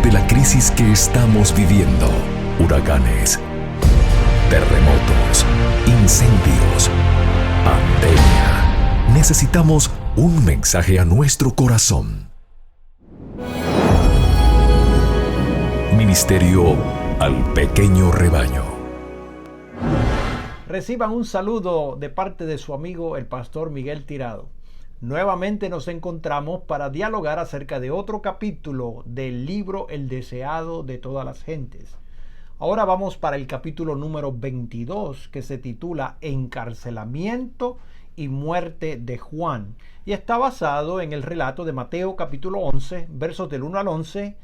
de la crisis que estamos viviendo. Huracanes, terremotos, incendios, pandemia. Necesitamos un mensaje a nuestro corazón. Ministerio al pequeño rebaño. Reciban un saludo de parte de su amigo el pastor Miguel Tirado. Nuevamente nos encontramos para dialogar acerca de otro capítulo del libro El deseado de todas las gentes. Ahora vamos para el capítulo número 22, que se titula Encarcelamiento y muerte de Juan, y está basado en el relato de Mateo capítulo 11, versos del 1 al 11,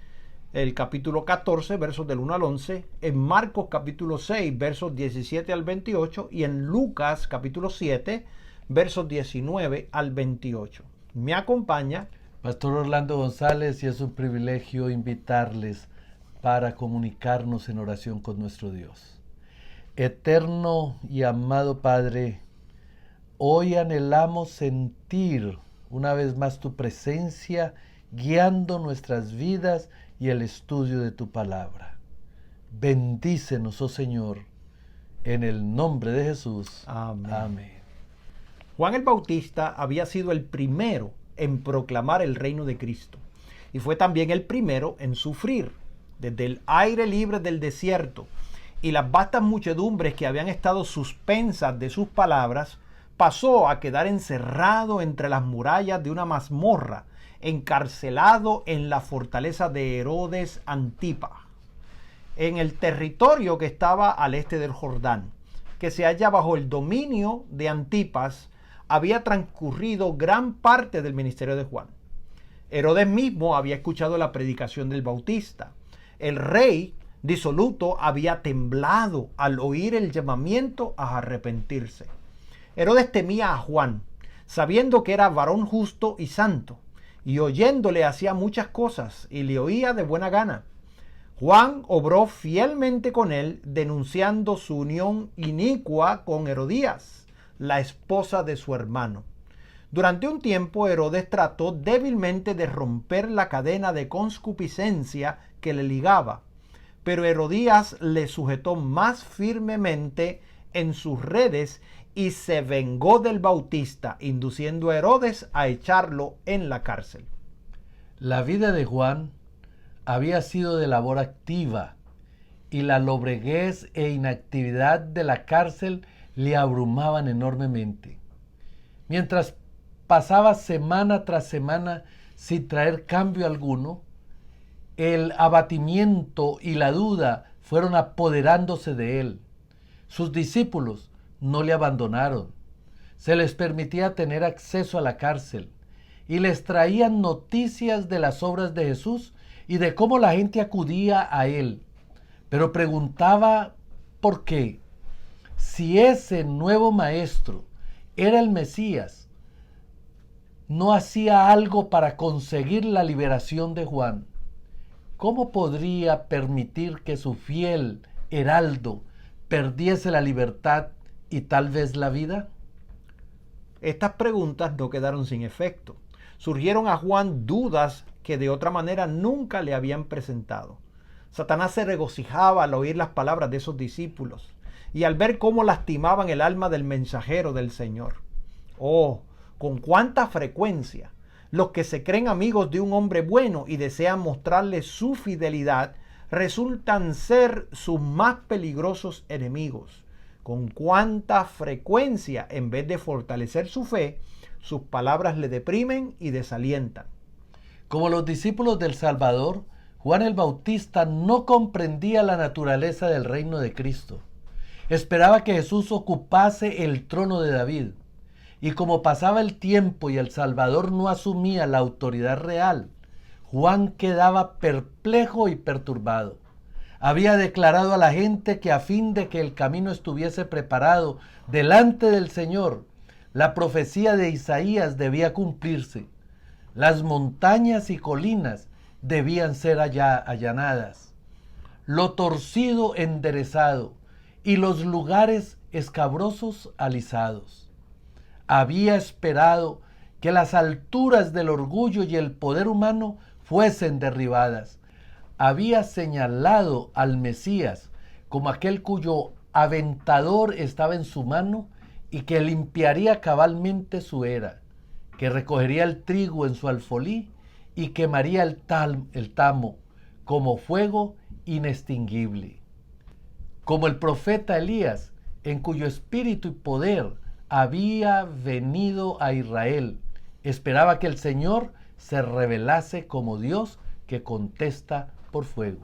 el capítulo 14, versos del 1 al 11, en Marcos capítulo 6, versos 17 al 28, y en Lucas capítulo 7, versos 19 al 28. Me acompaña Pastor Orlando González, y es un privilegio invitarles para comunicarnos en oración con nuestro Dios. Eterno y amado Padre, hoy anhelamos sentir una vez más tu presencia guiando nuestras vidas y el estudio de tu palabra. Bendícenos, oh Señor, en el nombre de Jesús. Amén. Amén. Juan el Bautista había sido el primero en proclamar el reino de Cristo y fue también el primero en sufrir. Desde el aire libre del desierto y las vastas muchedumbres que habían estado suspensas de sus palabras, pasó a quedar encerrado entre las murallas de una mazmorra, encarcelado en la fortaleza de Herodes Antipa, en el territorio que estaba al este del Jordán, que se halla bajo el dominio de Antipas. Había transcurrido gran parte del ministerio de Juan. Herodes mismo había escuchado la predicación del Bautista. El rey disoluto había temblado al oír el llamamiento a arrepentirse. Herodes temía a Juan, sabiendo que era varón justo y santo, y oyéndole hacía muchas cosas y le oía de buena gana. Juan obró fielmente con él, denunciando su unión inicua con Herodías, la esposa de su hermano. Durante un tiempo Herodes trató débilmente de romper la cadena de concupiscencia que le ligaba, pero Herodías le sujetó más firmemente en sus redes y se vengó del Bautista, induciendo a Herodes a echarlo en la cárcel. La vida de Juan había sido de labor activa, y la lobreguez e inactividad de la cárcel le abrumaban enormemente. Mientras pasaba semana tras semana sin traer cambio alguno, el abatimiento y la duda fueron apoderándose de él. Sus discípulos no le abandonaron. Se les permitía tener acceso a la cárcel y les traían noticias de las obras de Jesús y de cómo la gente acudía a él. Pero preguntaba por qué. Si ese nuevo maestro era el Mesías, no hacía algo para conseguir la liberación de Juan. ¿Cómo podría permitir que su fiel heraldo perdiese la libertad y tal vez la vida? Estas preguntas no quedaron sin efecto. Surgieron a Juan dudas que de otra manera nunca le habían presentado. Satanás se regocijaba al oír las palabras de esos discípulos y al ver cómo lastimaban el alma del mensajero del Señor. Oh, con cuánta frecuencia los que se creen amigos de un hombre bueno y desean mostrarle su fidelidad resultan ser sus más peligrosos enemigos. Con cuánta frecuencia, en vez de fortalecer su fe, sus palabras le deprimen y desalientan. Como los discípulos del Salvador, Juan el Bautista no comprendía la naturaleza del reino de Cristo. Esperaba que Jesús ocupase el trono de David. Y como pasaba el tiempo y el Salvador no asumía la autoridad real, Juan quedaba perplejo y perturbado. Había declarado a la gente que a fin de que el camino estuviese preparado delante del Señor, la profecía de Isaías debía cumplirse. Las montañas y colinas debían ser allanadas, lo torcido enderezado y los lugares escabrosos alisados. Había esperado que las alturas del orgullo y el poder humano fuesen derribadas. había señalado al Mesías como aquel cuyo aventador estaba en su mano y que limpiaría cabalmente su era, que recogería el trigo en su alfolí y quemaría el tamo como fuego inextinguible. Como el profeta Elías, en cuyo espíritu y poder había venido a Israel, esperaba que el Señor se revelase como Dios que contesta por fuego.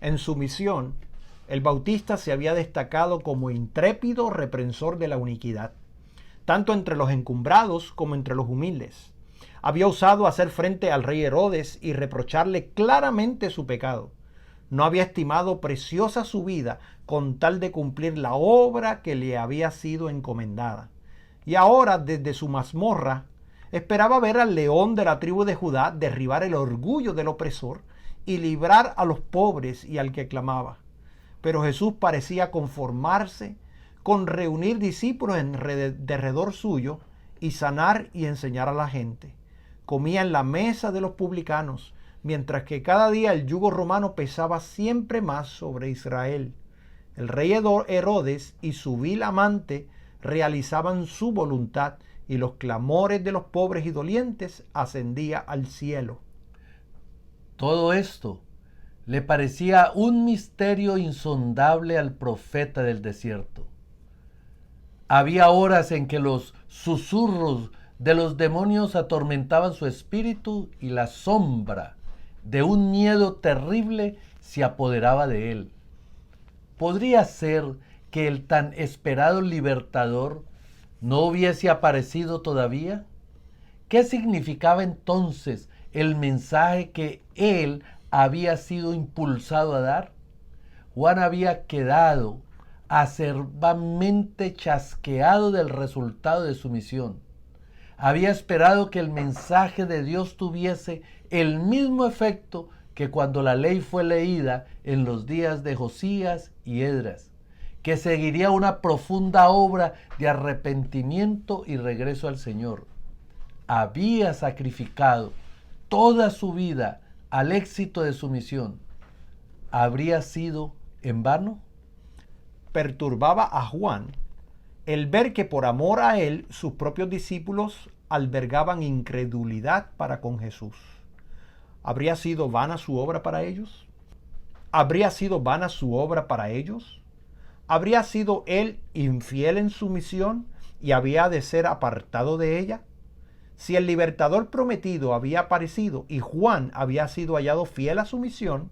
En su misión, el Bautista se había destacado como intrépido reprensor de la iniquidad, tanto entre los encumbrados como entre los humildes. Había osado hacer frente al rey Herodes y reprocharle claramente su pecado. No había estimado preciosa su vida con tal de cumplir la obra que le había sido encomendada. Y ahora, desde su mazmorra, esperaba ver al león de la tribu de Judá derribar el orgullo del opresor y librar a los pobres y al que clamaba. Pero Jesús parecía conformarse con reunir discípulos en derredor suyo y sanar y enseñar a la gente. Comía en la mesa de los publicanos, mientras que cada día el yugo romano pesaba siempre más sobre Israel. El rey Herodes y su vil amante realizaban su voluntad y los clamores de los pobres y dolientes ascendía al cielo. Todo esto le parecía un misterio insondable al profeta del desierto. Había horas en que los susurros de los demonios atormentaban su espíritu y la sombra de un miedo terrible se apoderaba de él. ¿Podría ser que el tan esperado libertador no hubiese aparecido todavía? ¿Qué significaba entonces el mensaje que él había sido impulsado a dar? Juan había quedado acerbamente chasqueado del resultado de su misión. Había esperado que el mensaje de Dios tuviese el mismo efecto que cuando la ley fue leída en los días de Josías y Esdras, que seguiría una profunda obra de arrepentimiento y regreso al Señor. Había sacrificado toda su vida al éxito de su misión. ¿Habría sido en vano? Perturbaba a Juan el ver que por amor a él sus propios discípulos albergaban incredulidad para con Jesús. ¿Habría sido vana su obra para ellos? ¿Habría sido vana su obra para ellos? ¿Habría sido él infiel en su misión y había de ser apartado de ella? Si el libertador prometido había aparecido y Juan había sido hallado fiel a su misión,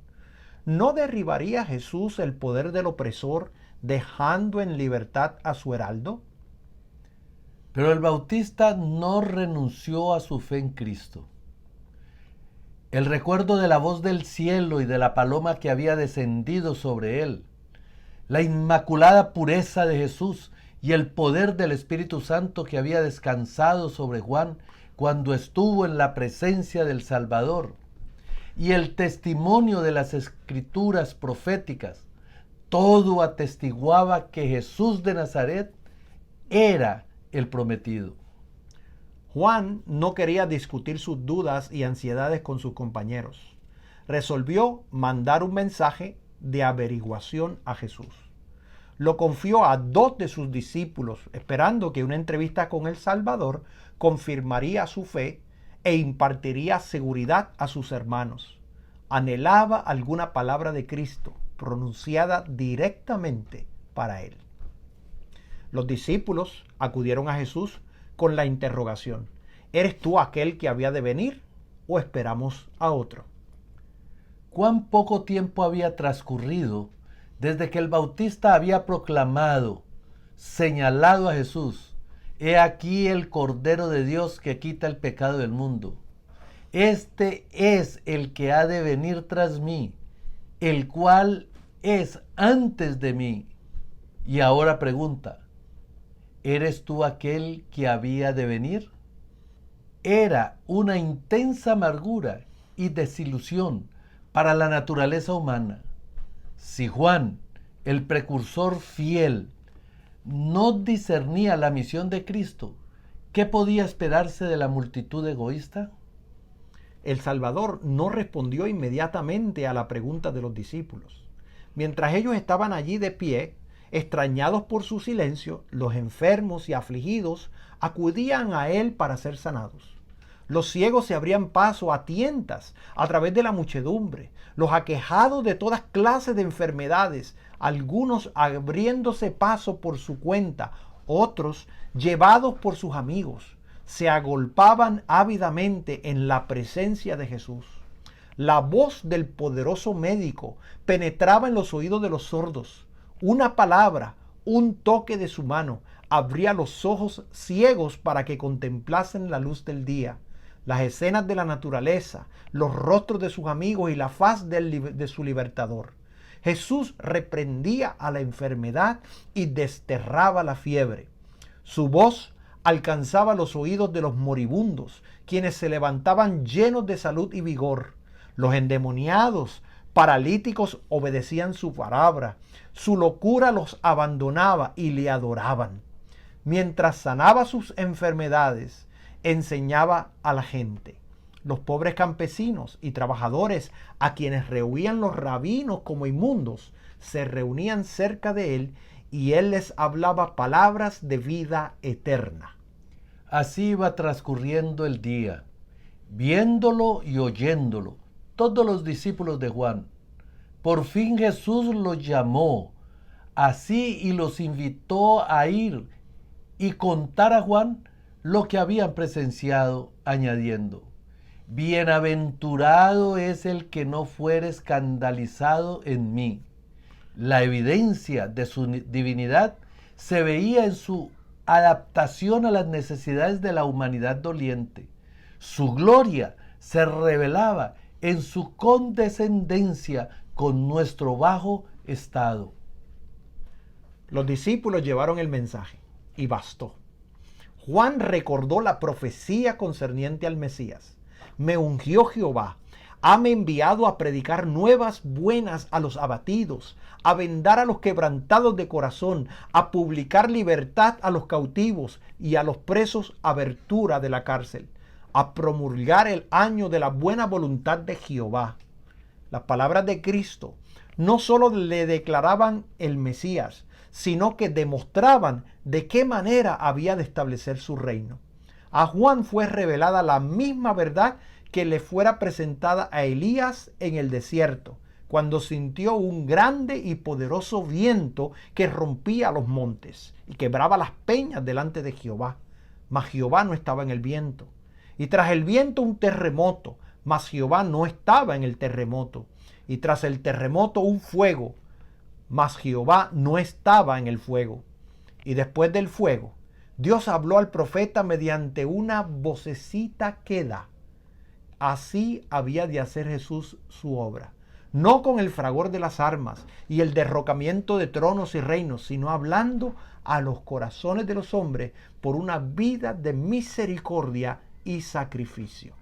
¿no derribaría Jesús el poder del opresor dejando en libertad a su heraldo? Pero el Bautista no renunció a su fe en Cristo. El recuerdo de la voz del cielo y de la paloma que había descendido sobre él, la inmaculada pureza de Jesús y el poder del Espíritu Santo que había descansado sobre Juan cuando estuvo en la presencia del Salvador, y el testimonio de las escrituras proféticas, todo atestiguaba que Jesús de Nazaret era el prometido. Juan no quería discutir sus dudas y ansiedades con sus compañeros. Resolvió mandar un mensaje de averiguación a Jesús. Lo confió a 2 de sus discípulos, esperando que una entrevista con el Salvador confirmaría su fe e impartiría seguridad a sus hermanos. Anhelaba alguna palabra de Cristo pronunciada directamente para él. Los discípulos acudieron a Jesús con la interrogación: ¿eres tú aquel que había de venir o esperamos a otro? ¿Cuán poco tiempo había transcurrido desde que el Bautista había proclamado, señalado a Jesús: he aquí el Cordero de Dios que quita el pecado del mundo? Este es el que ha de venir tras mí, el cual es antes de mí. Y ahora pregunta: ¿eres tú aquel que había de venir? Era una intensa amargura y desilusión para la naturaleza humana. Si Juan, el precursor fiel, no discernía la misión de Cristo, ¿qué podía esperarse de la multitud egoísta? el Salvador no respondió inmediatamente a la pregunta de los discípulos. Mientras ellos estaban allí de pie, extrañados por su silencio, los enfermos y afligidos acudían a él para ser sanados. Los ciegos se abrían paso a tientas a través de la muchedumbre, los aquejados de todas clases de enfermedades, algunos abriéndose paso por su cuenta, otros llevados por sus amigos, se agolpaban ávidamente en la presencia de Jesús. La voz del poderoso médico penetraba en los oídos de los sordos. Una palabra, un toque de su mano, abría los ojos ciegos para que contemplasen la luz del día, las escenas de la naturaleza, los rostros de sus amigos y la faz de su libertador. Jesús reprendía a la enfermedad y desterraba la fiebre. Su voz alcanzaba los oídos de los moribundos, quienes se levantaban llenos de salud y vigor. Los endemoniados, paralíticos obedecían su palabra. Su locura los abandonaba y le adoraban. Mientras sanaba sus enfermedades, enseñaba a la gente. Los pobres campesinos y trabajadores, a quienes rehuían los rabinos como inmundos, se reunían cerca de él y él les hablaba palabras de vida eterna. Así iba transcurriendo el día, viéndolo y oyéndolo, todos los discípulos de Juan. Por fin Jesús los llamó así y los invitó a ir y contar a Juan lo que habían presenciado, añadiendo: bienaventurado es el que no fuere escandalizado en mí. La evidencia de su divinidad se veía en su adaptación a las necesidades de la humanidad doliente. Su gloria se revelaba en su condescendencia con nuestro bajo estado. Los discípulos llevaron el mensaje y bastó. Juan recordó la profecía concerniente al Mesías. Me ungió Jehová, hame enviado a predicar nuevas buenas a los abatidos, a vendar a los quebrantados de corazón, a publicar libertad a los cautivos y a los presos abertura de la cárcel, a promulgar el año de la buena voluntad de Jehová. Las palabras de Cristo no solo le declaraban el Mesías, sino que demostraban de qué manera había de establecer su reino. A Juan fue revelada la misma verdad que le fuera presentada a Elías en el desierto, cuando sintió un grande y poderoso viento que rompía los montes y quebraba las peñas delante de Jehová. Mas Jehová no estaba en el viento. Y tras el viento un terremoto, mas Jehová no estaba en el terremoto. Y tras el terremoto un fuego, mas Jehová no estaba en el fuego. Y después del fuego, Dios habló al profeta mediante una vocecita que da. Así había de hacer Jesús su obra, no con el fragor de las armas y el derrocamiento de tronos y reinos, sino hablando a los corazones de los hombres por una vida de misericordia y sacrificio.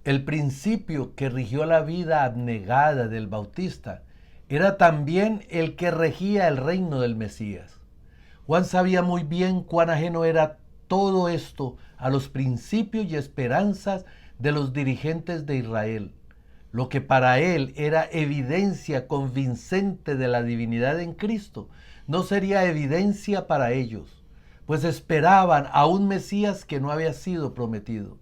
El principio que rigió la vida abnegada del Bautista era también el que regía el reino del Mesías. Juan sabía muy bien cuán ajeno era todo esto a los principios y esperanzas de los dirigentes de Israel. Lo que para él era evidencia convincente de la divinidad en Cristo, no sería evidencia para ellos, pues esperaban a un Mesías que no había sido prometido.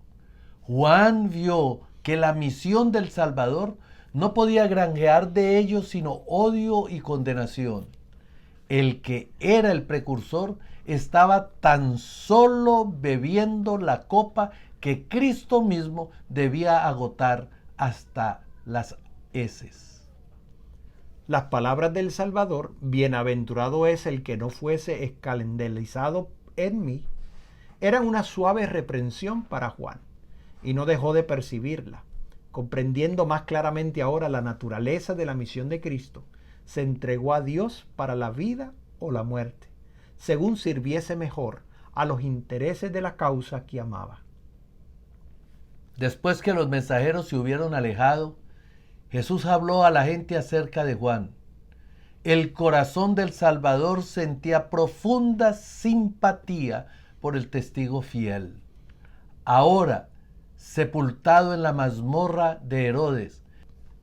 Juan vio que la misión del Salvador no podía granjear de ellos sino odio y condenación. El que era el precursor estaba tan solo bebiendo la copa que Cristo mismo debía agotar hasta las heces. Las palabras del Salvador, bienaventurado es el que no fuese escandalizado en mí, eran una suave reprensión para Juan, y no dejó de percibirla. Comprendiendo más claramente ahora la naturaleza de la misión de Cristo, se entregó a Dios para la vida o la muerte, según sirviese mejor a los intereses de la causa que amaba. Después que los mensajeros se hubieron alejado, Jesús habló a la gente acerca de Juan. El corazón del Salvador sentía profunda simpatía por el testigo fiel. Ahora sepultado en la mazmorra de Herodes.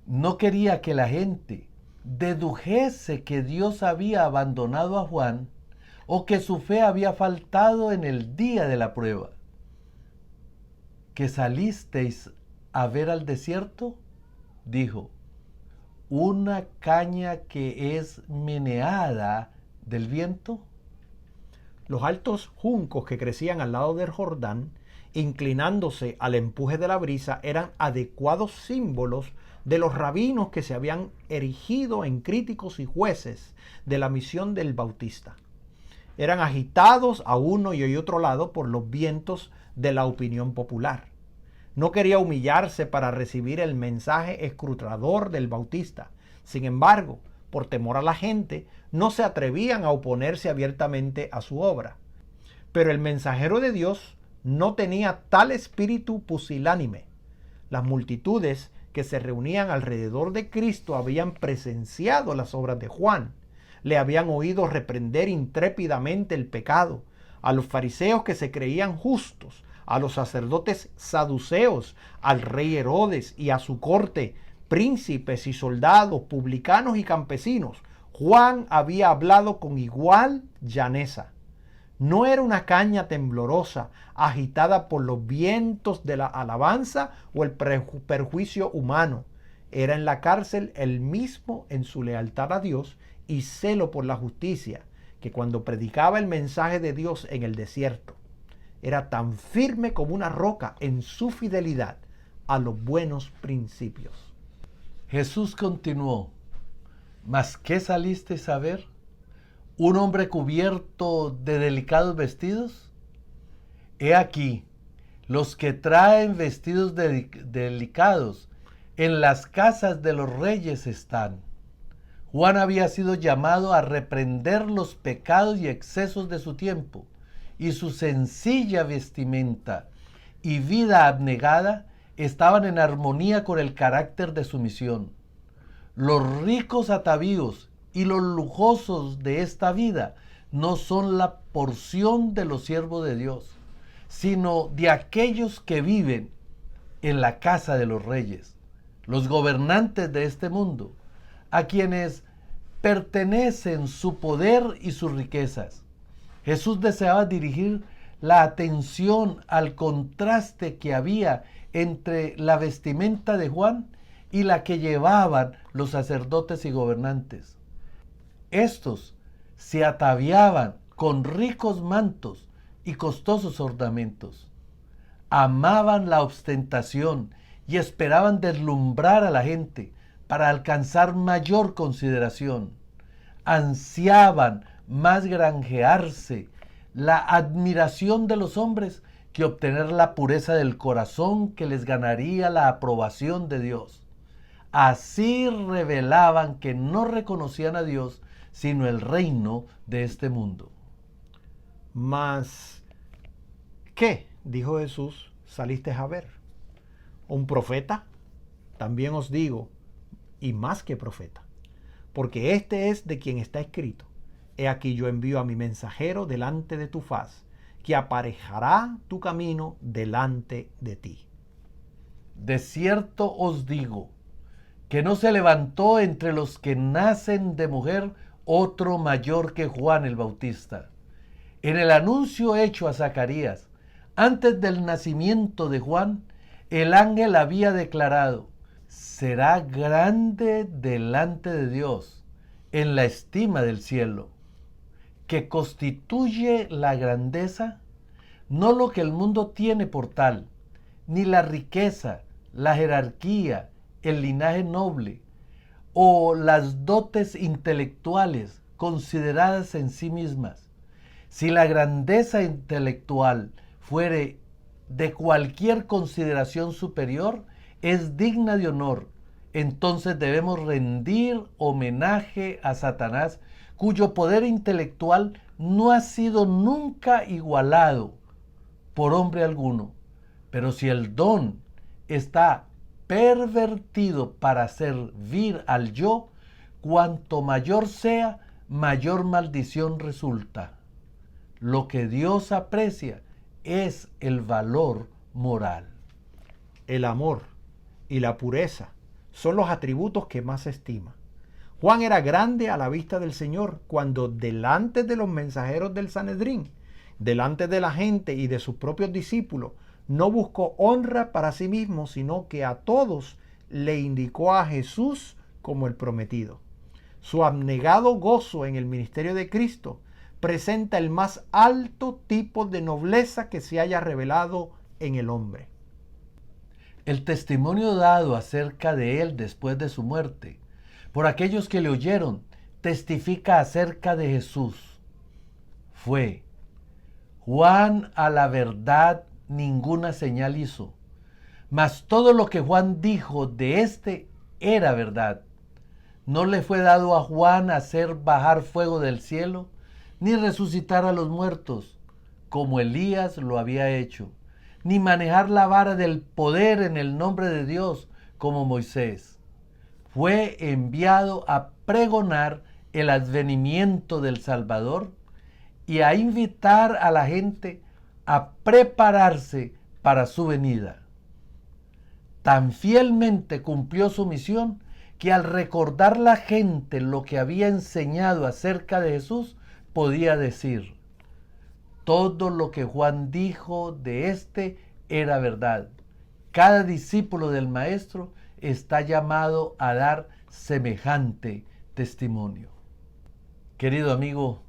No quería que la gente dedujese que Dios había abandonado a Juan o que su fe había faltado en el día de la prueba. ¿Que salisteis a ver al desierto? Dijo, ¿una caña que es meneada del viento? Los altos juncos que crecían al lado del Jordán, inclinándose al empuje de la brisa, eran adecuados símbolos de los rabinos que se habían erigido en críticos y jueces de la misión del Bautista. Eran agitados a uno y otro lado por los vientos de la opinión popular. No quería humillarse para recibir el mensaje escrutador del Bautista. Sin embargo, por temor a la gente, no se atrevían a oponerse abiertamente a su obra. Pero el mensajero de Dios no tenía tal espíritu pusilánime. Las multitudes que se reunían alrededor de Cristo habían presenciado las obras de Juan, le habían oído reprender intrépidamente el pecado. A los fariseos que se creían justos, a los sacerdotes saduceos, al rey Herodes y a su corte, príncipes y soldados, publicanos y campesinos, Juan había hablado con igual llaneza. No era una caña temblorosa, agitada por los vientos de la alabanza o el perjuicio humano. Era en la cárcel el mismo en su lealtad a Dios y celo por la justicia, que cuando predicaba el mensaje de Dios en el desierto, era tan firme como una roca en su fidelidad a los buenos principios. Jesús continuó, ¿mas qué salisteis a ver? ¿Un hombre cubierto de delicados vestidos? He aquí, los que traen vestidos delicados en las casas de los reyes están. Juan había sido llamado a reprender los pecados y excesos de su tiempo, y su sencilla vestimenta y vida abnegada estaban en armonía con el carácter de su misión. Los ricos atavíos y los lujosos de esta vida no son la porción de los siervos de Dios, sino de aquellos que viven en la casa de los reyes, los gobernantes de este mundo, a quienes pertenecen su poder y sus riquezas. Jesús deseaba dirigir la atención al contraste que había entre la vestimenta de Juan y la que llevaban los sacerdotes y gobernantes. Estos se ataviaban con ricos mantos y costosos ornamentos. Amaban la ostentación y esperaban deslumbrar a la gente para alcanzar mayor consideración. Ansiaban más granjearse la admiración de los hombres que obtener la pureza del corazón que les ganaría la aprobación de Dios. Así revelaban que no reconocían a Dios sino el reino de este mundo. Mas, ¿qué? Dijo Jesús, salisteis a ver. ¿Un profeta? También os digo, y más que profeta, porque este es de quien está escrito: he aquí yo envío a mi mensajero delante de tu faz, que aparejará tu camino delante de ti. De cierto os digo, que no se levantó entre los que nacen de mujer otro mayor que Juan el Bautista. En el anuncio hecho a Zacarías, antes del nacimiento de Juan, el ángel había declarado: será grande delante de Dios, en la estima del cielo. Que constituye la grandeza, no lo que el mundo tiene por tal, ni la riqueza, la jerarquía, el linaje noble, o las dotes intelectuales consideradas en sí mismas. Si la grandeza intelectual fuere de cualquier consideración superior, es digna de honor. Entonces debemos rendir homenaje a Satanás, cuyo poder intelectual no ha sido nunca igualado por hombre alguno. Pero si el don está pervertido para servir al yo, cuanto mayor sea, mayor maldición resulta. Lo que Dios aprecia es el valor moral. el amor y la pureza son los atributos que más estima. Juan era grande a la vista del Señor cuando delante de los mensajeros del Sanedrín, delante de la gente y de sus propios discípulos, no buscó honra para sí mismo, sino que a todos le indicó a Jesús como el prometido. Su abnegado gozo en el ministerio de Cristo presenta el más alto tipo de nobleza que se haya revelado en el hombre. El testimonio dado acerca de él después de su muerte, por aquellos que le oyeron, testifica acerca de Jesús. Fue: Juan a la verdad ninguna señal hizo, mas todo lo que Juan dijo de éste era verdad. No le fue dado a Juan hacer bajar fuego del cielo, ni resucitar a los muertos, como Elías lo había hecho, ni manejar la vara del poder en el nombre de Dios, como Moisés. Fue enviado a pregonar el advenimiento del Salvador y a invitar a la gente a prepararse para su venida. Tan fielmente cumplió su misión que al recordar la gente lo que había enseñado acerca de Jesús, podía decir: todo lo que Juan dijo de éste era verdad. Cada discípulo del Maestro está llamado a dar semejante testimonio. Querido amigo,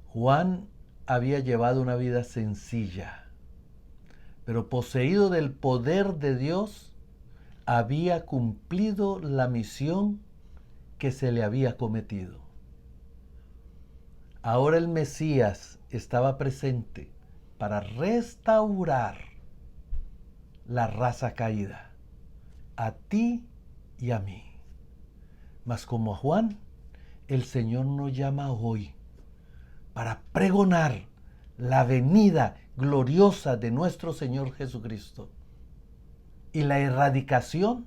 Juan había llevado una vida sencilla, pero poseído del poder de Dios, había cumplido la misión que se le había cometido. Ahora el Mesías estaba presente para restaurar la raza caída, a ti y a mí. Mas como a Juan, el Señor nos llama hoy para pregonar la venida gloriosa de nuestro Señor Jesucristo y la erradicación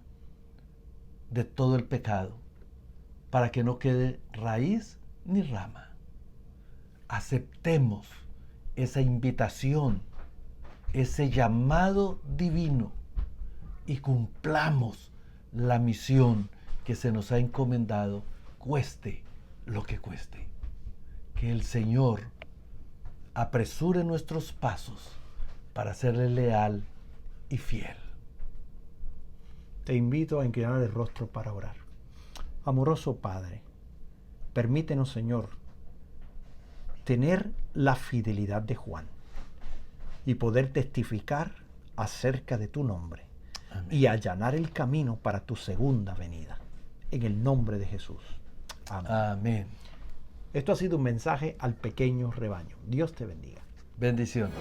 de todo el pecado, para que no quede raíz ni rama. Aceptemos esa invitación, ese llamado divino, y cumplamos la misión que se nos ha encomendado, cueste lo que cueste. Que el Señor apresure nuestros pasos para serle leal y fiel. Te invito a inclinar el rostro para orar. Amoroso Padre, permítenos, Señor, tener la fidelidad de Juan y poder testificar acerca de tu nombre. Amén. Y allanar el camino para tu segunda venida. En el nombre de Jesús. Amén. Amén. Esto ha sido un mensaje al pequeño rebaño. Dios te bendiga. Bendiciones.